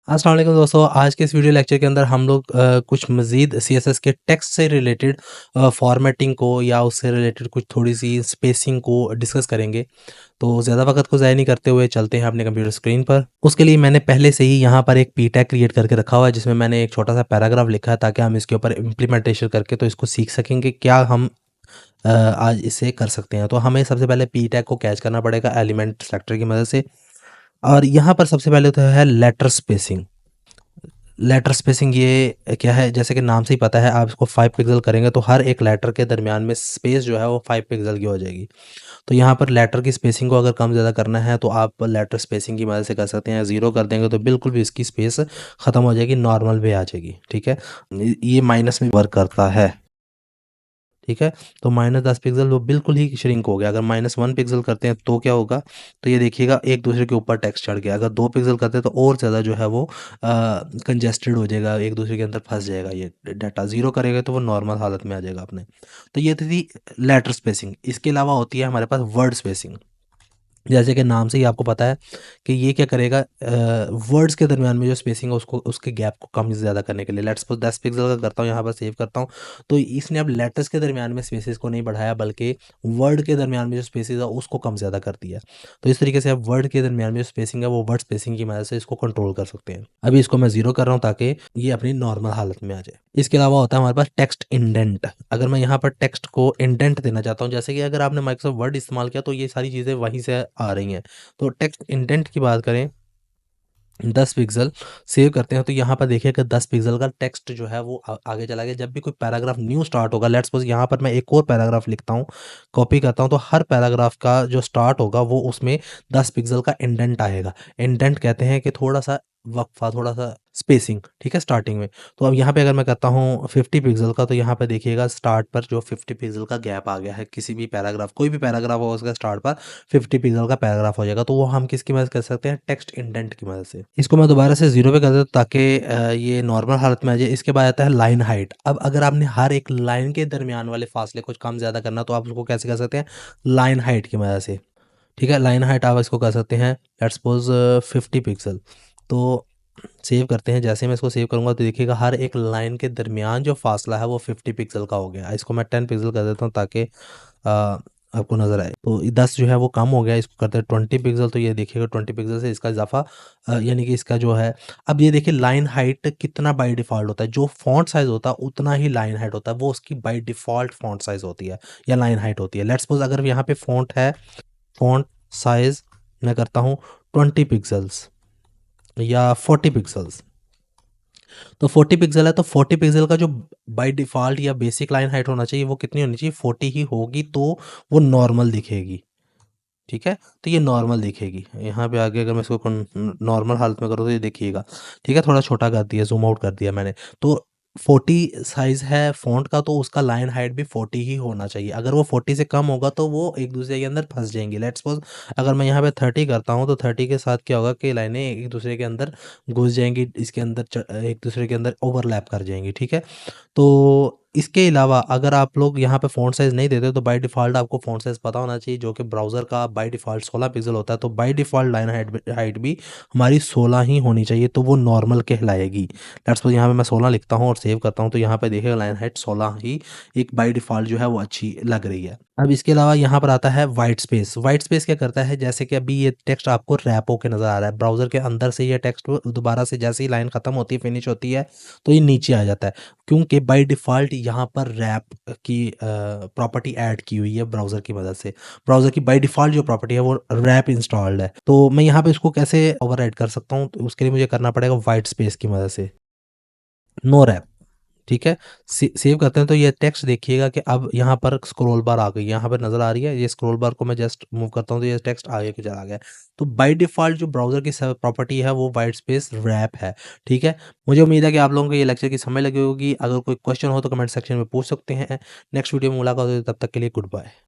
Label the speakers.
Speaker 1: अस्सलाम वालेकुम दोस्तों। आज के इस वीडियो लेक्चर के अंदर हम लोग कुछ मज़ीद सीएसएस के टेक्स्ट से रिलेटेड फॉर्मेटिंग को या उससे रिलेटेड कुछ थोड़ी सी स्पेसिंग को डिस्कस करेंगे। तो ज़्यादा वक्त को ज़ाया नहीं करते हुए चलते हैं अपने कंप्यूटर स्क्रीन पर। उसके लिए मैंने पहले से ही यहाँ पर एक पी टैग क्रिएट करके रखा हुआ है, जिसमें मैंने एक छोटा सा पैराग्राफ लिखा है ताकि हम इसके ऊपर इम्प्लीमेंटेशन करके तो इसको सीख सकेंगे क्या हम आज इसे कर सकते हैं। तो हमें सबसे पहले पी टैग को कैच करना पड़ेगा एलिमेंट सेलेक्टर की मदद से। और यहाँ पर सबसे पहले तो है लेटर स्पेसिंग। लेटर स्पेसिंग ये क्या है, जैसे कि नाम से ही पता है, आप इसको 5 पिक्सल करेंगे तो हर एक लेटर के दरमियान में स्पेस जो है वो 5 पिक्सल की हो जाएगी। तो यहाँ पर लेटर की स्पेसिंग को अगर कम ज़्यादा करना है तो आप लेटर स्पेसिंग की मदद से कर सकते हैं। 0 कर देंगे तो बिल्कुल भी इसकी स्पेस ख़त्म हो जाएगी, नॉर्मल पे आ जाएगी। ठीक है, ये माइनस में वर्क करता है। ठीक है, तो -10 पिक्सल वो बिल्कुल ही श्रिंक हो गया। अगर -1 पिक्सल करते हैं तो क्या होगा, तो ये देखिएगा एक दूसरे के ऊपर टेक्स्ट चढ़ गया। अगर 2 पिक्सल करते हैं तो और ज़्यादा जो है वो कंजेस्टेड हो जाएगा, एक दूसरे के अंदर फंस जाएगा ये डाटा। 0 करेगा तो वो नॉर्मल हालत में आ जाएगा अपने। तो ये थी लेटर स्पेसिंग। इसके अलावा होती है हमारे पास वर्ड स्पेसिंग। जैसे कि नाम से ही आपको पता है कि ये क्या करेगा, वर्ड्स के दरमियान में जो स्पेसिंग है उसको, उसके गैप को कम ज़्यादा करने के लिए। लेट्स सपोज 10 पिक्सल का करता हूँ, यहाँ पर सेव करता हूँ, तो इसने अब लेटर्स के दरमियान में स्पेसिस को नहीं बढ़ाया बल्कि वर्ड के दरमियान में जो स्पेसिस है उसको कम ज़्यादा कर दिया। तो इस तरीके से आप वर्ड के दरमियान में जो स्पेसिंग है वो वर्ड स्पेसिंग की मदद से इसको कंट्रोल कर सकते हैं। अभी इसको मैं 0 कर रहा हूँ ताकि ये अपनी नॉर्मल हालत में आ जाए। इसके अलावा होता है हमारे पास टेक्स्ट इंडेंट। अगर मैं यहाँ पर टेक्स्ट को इंडेंट देना चाहता हूँ, जैसे कि अगर आपने माइक्रोसॉफ्ट वर्ड इस्तेमाल किया तो ये सारी चीज़ें वहीं से आ रही हैं। तो टेक्स्ट इंडेंट की बात करें, 10 पिक्सल सेव करते हैं तो यहाँ पर देखिए कि 10 पिक्सल का टेक्स्ट जो है वो आगे चला गया। जब भी कोई पैराग्राफ न्यू स्टार्ट होगा, लेट्स सपोज यहाँ पर मैं एक और पैराग्राफ लिखता हूँ, कॉपी करता हूँ, तो हर पैराग्राफ का जो स्टार्ट होगा वो उसमें 10 पिक्सल का इंडेंट आएगा। इंडेंट कहते हैं कि थोड़ा सा वक्फा, थोड़ा सा स्पेसिंग, ठीक है, स्टार्टिंग में। तो अब यहाँ पे अगर मैं करता हूँ 50 पिक्सल का, तो यहाँ पे देखिएगा स्टार्ट पर जो 50 पिक्सल का गैप आ गया है। किसी भी पैराग्राफ, कोई भी पैराग्राफ होगा उसका स्टार्ट पर 50 पिक्सल का पैराग्राफ हो जाएगा। तो वो हम किसकी मदद कर सकते हैं, टेक्स्ट इंडेंट की मदद से। इसको मैं दोबारा से 0 पे कर देता हूँ ताकि ये नॉर्मल हालत में आ जाए। इसके बाद आता है लाइन हाइट। अब अगर आपने हर एक लाइन के दरमियान वाले फासले कुछ कम ज़्यादा करना तो आप उसको कैसे कर सकते हैं, लाइन हाइट की मदद से। ठीक है, लाइन हाइट आप इसको कर सकते हैं लेट्स सपोज 50 पिक्सल। तो सेव करते हैं। जैसे मैं इसको सेव करूँगा तो देखिएगा हर एक लाइन के दरमियान जो फासला है वो 50 पिक्सल का हो गया। इसको मैं 10 पिक्सल कर देता हूँ ताकि आपको नज़र आए। तो 10 जो है वो कम हो गया, इसको करते हैं 20 पिक्सल। तो ये देखिएगा 20 पिक्सल से इसका इजाफा यानी कि इसका जो है, अब ये देखिए लाइन हाइट कितना बाय डिफ़ॉल्ट होता है। जो फ़ॉन्ट साइज़ होता है उतना ही लाइन हाइट होता है, वो उसकी बाय डिफ़ॉल्ट फ़ॉन्ट साइज़ होती है या लाइन हाइट होती है। लेट्स सपोज अगर यहाँ पे फ़ॉन्ट है, फ़ॉन्ट साइज़ मैं करता हूँ 20 पिक्सेल्स या 40 पिक्सेल्स। तो 40 पिक्सल है तो 40 पिक्सल का जो बाय डिफ़ॉल्ट या बेसिक लाइन हाइट होना चाहिए वो कितनी होनी चाहिए, 40 ही होगी तो वो नॉर्मल दिखेगी। ठीक है? तो ये नॉर्मल दिखेगी। यहाँ पे आगे अगर मैं इसको नॉर्मल हालत में करूँ तो ये देखिएगा। ठीक है? थोड़ा छोटा कर दिया, ज़ूम आउट कर दिया मैंने। तो 40 साइज़ है फ़ॉन्ट का तो उसका लाइन हाइट भी 40 ही होना चाहिए। अगर वो 40 से कम होगा तो वो एक-दूसरे के अंदर फँस जाएँगी। लेट्स सपोज़ अगर मैं यहाँ पे 30 करता हूँ तो 30 के साथ क्या होगा कि लाइनें एक-दूसरे के अंदर घुस जाएँगी, इसके अंदर एक-दूसरे के अंदर ओवरलैप कर जाएँगी। ठीक है? तो इसके अलावा अगर आप लोग यहाँ पे फ़ॉन्ट साइज़ नहीं देते तो बाय डिफ़ॉल्ट आपको फ़ॉन्ट साइज़ पता होना चाहिए, जो कि ब्राउज़र का बाय डिफ़ॉल्ट 16 पिक्सल होता है। तो बाय डिफ़ॉल्ट लाइन हाइट भी हमारी 16 ही होनी चाहिए, तो वो नॉर्मल कहलाएगी। लेट्स सपोज़ यहाँ पे मैं 16 लिखता हूँ और सेव करता हूँ तो यहाँ पे देखिएगा लाइन हाइट 16 ही एक बाय डिफ़ॉल्ट जो है वो अच्छी लग रही है। अब इसके अलावा यहाँ पर आता है व्हाइट स्पेस। व्हाइट स्पेस क्या करता है, जैसे कि अभी ये टेक्स्ट आपको रैप होके नज़र आ रहा है। ब्राउज़र के अंदर से ये टेक्स्ट दोबारा से जैसे ही लाइन ख़त्म होती है, फिनिश होती है, तो ये नीचे आ जाता है। क्योंकि बाय डिफ़ॉल्ट यहाँ पर रैप की प्रॉपर्टी ऐड की हुई है ब्राउज़र की मदद से। ब्राउज़र की बाय डिफ़ॉल्ट जो प्रॉपर्टी है वो रैप इंस्टॉल्ड है। तो मैं यहाँ पे इसको कैसे ओवरराइड कर सकता हूँ, तो उसके लिए मुझे करना पड़ेगा व्हाइट स्पेस की मदद से, नो रैप। ठीक है? सेव करते हैं तो ये टेक्स्ट देखिएगा कि अब यहाँ पर स्क्रॉल बार आ गई, यहाँ पर नज़र आ रही है। ये स्क्रॉल बार को मैं जस्ट मूव करता हूँ तो ये टेक्स्ट आगे को चला गया। तो बाय डिफ़ॉल्ट जो ब्राउज़र की स प्रॉपर्टी है वो व्हाइट स्पेस रैप है। ठीक है? मुझे उम्मीद है कि आप लोगों को ये लेक्चर की समझ लगी होगी। अगर कोई क्वेश्चन हो तो कमेंट सेक्शन में पूछ सकते हैं। नेक्स्ट वीडियो में मुलाकात होगी, तब तक के लिए गुड बाय।